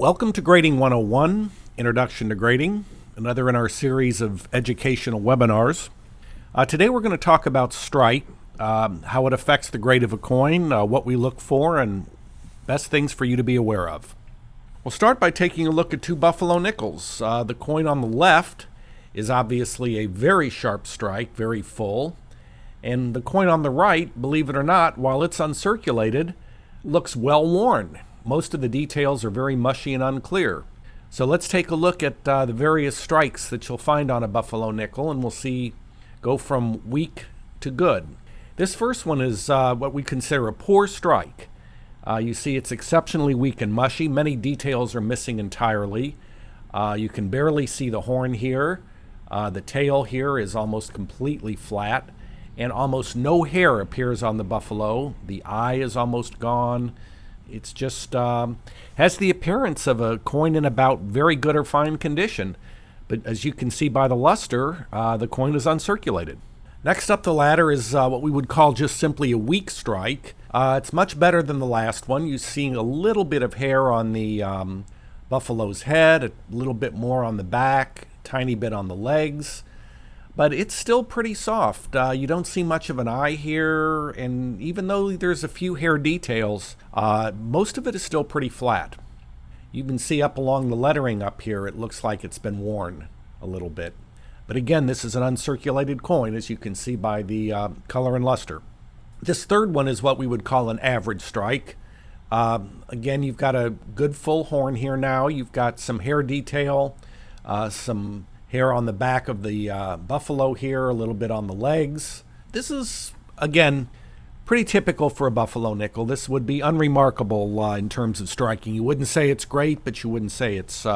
Welcome to Grading 101, Introduction to Grading, another in our series of educational webinars. Today we're going to talk about strike, how it affects the grade of a coin, what we look for, and best things for you to be aware of. We'll start by taking a look at two buffalo nickels. The coin on the left is obviously a very sharp strike, very full, and the coin on the right, believe it or not, while it's uncirculated, looks well worn. Most of the details are very mushy and unclear. So let's take a look at the various strikes that you'll find on a buffalo nickel, and we'll go from weak to good. This first one is what we consider a poor strike. You see it's exceptionally weak and mushy. Many details are missing entirely. You can barely see the horn here. The tail here is almost completely flat, and almost no hair appears on the buffalo. The eye is almost gone. It's just has the appearance of a coin in about very good or fine condition. But as you can see by the luster, the coin is uncirculated. Next up the ladder is what we would call just simply a weak strike. It's much better than the last one. You're seeing a little bit of hair on the buffalo's head, a little bit more on the back, tiny bit on the legs. But it's still pretty soft. You don't see much of an eye here, and even though there's a few hair details, most of it is still pretty flat. You can see up along the lettering up here, it looks like it's been worn a little bit. But again, this is an uncirculated coin, as you can see by the color and luster. This third one is what we would call an average strike. Again, you've got a good full horn here now. You've got some hair detail, some hair on the back of the buffalo here, a little bit on the legs. This is, again, pretty typical for a buffalo nickel. This would be unremarkable in terms of striking. You wouldn't say it's great, but you wouldn't say it's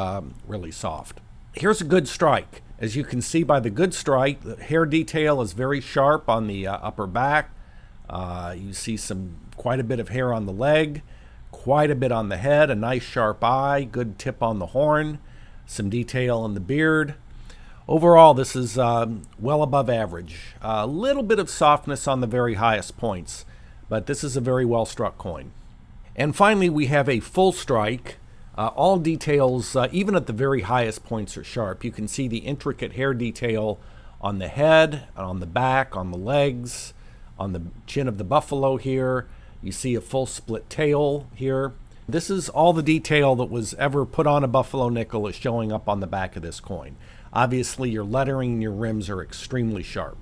really soft. Here's a good strike. As you can see by the good strike, the hair detail is very sharp on the upper back. You see quite a bit of hair on the leg, quite a bit on the head, a nice sharp eye, good tip on the horn, some detail in the beard. Overall, this is well above average. A little bit of softness on the very highest points, but this is a very well-struck coin. And finally, we have a full strike. All details, even at the very highest points, are sharp. You can see the intricate hair detail on the head, on the back, on the legs, on the chin of the buffalo here. You see a full split tail here. This is all the detail that was ever put on a buffalo nickel is showing up on the back of this coin. Obviously, your lettering and your rims are extremely sharp.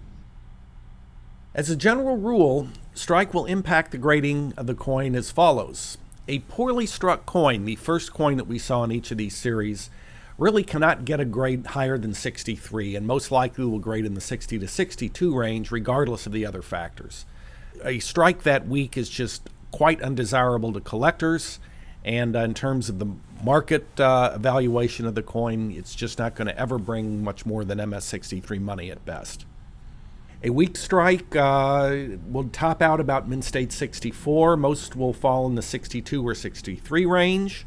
As a general rule, strike will impact the grading of the coin as follows. A poorly struck coin, the first coin that we saw in each of these series, really cannot get a grade higher than 63, and most likely will grade in the 60 to 62 range, regardless of the other factors. A strike that weak is just quite undesirable to collectors, and in terms of the market evaluation of the coin, it's just not going to ever bring much more than MS63 money at best. A weak strike will top out about mint state 64. Most will fall in the 62 or 63 range.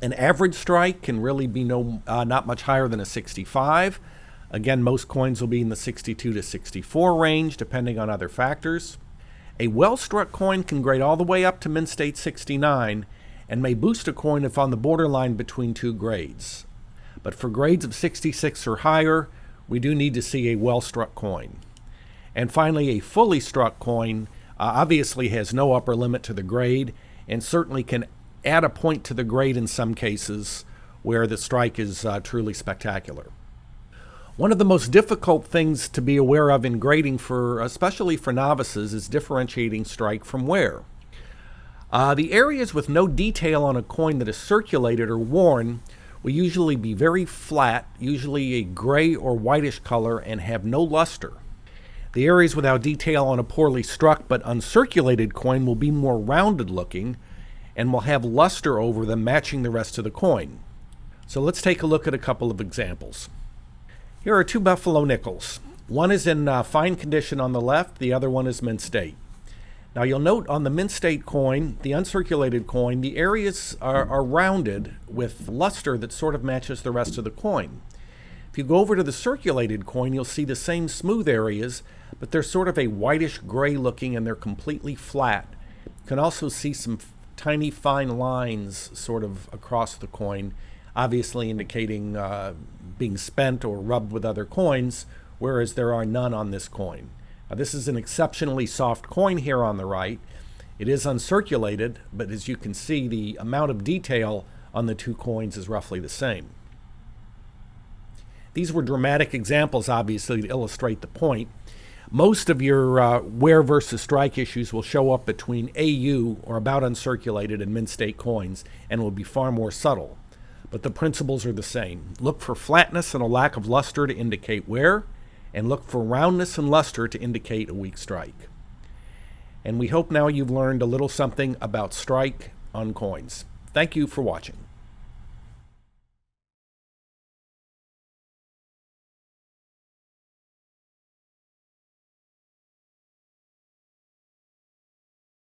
An average strike can really be not much higher than a 65. Again, most coins will be in the 62 to 64 range, depending on other factors. A well-struck coin can grade all the way up to mint state 69 and may boost a coin if on the borderline between two grades. But for grades of 66 or higher, we do need to see a well-struck coin. And finally, a fully struck coin obviously has no upper limit to the grade and certainly can add a point to the grade in some cases where the strike is truly spectacular. One of the most difficult things to be aware of in grading, especially for novices, is differentiating strike from wear. The areas with no detail on a coin that is circulated or worn will usually be very flat, usually a gray or whitish color, and have no luster. The areas without detail on a poorly struck but uncirculated coin will be more rounded looking and will have luster over them, matching the rest of the coin. So let's take a look at a couple of examples. Here are two buffalo nickels. One is in fine condition on the left, the other one is mint state. Now you'll note on the mint state coin, the uncirculated coin, the areas are rounded with luster that sort of matches the rest of the coin. If you go over to the circulated coin, you'll see the same smooth areas, but they're sort of a whitish gray looking and they're completely flat. You can also see some tiny fine lines sort of across the coin, obviously indicating being spent or rubbed with other coins, whereas there are none on this coin. This is an exceptionally soft coin here on the right. It is uncirculated, but as you can see, the amount of detail on the two coins is roughly the same. These were dramatic examples, obviously, to illustrate the point. Most of your where versus strike issues will show up between AU, or about uncirculated, and mint state coins, and will be far more subtle. But the principles are the same. Look for flatness and a lack of luster to indicate wear, and look for roundness and luster to indicate a weak strike. And we hope now you've learned a little something about strike on coins. Thank you for watching.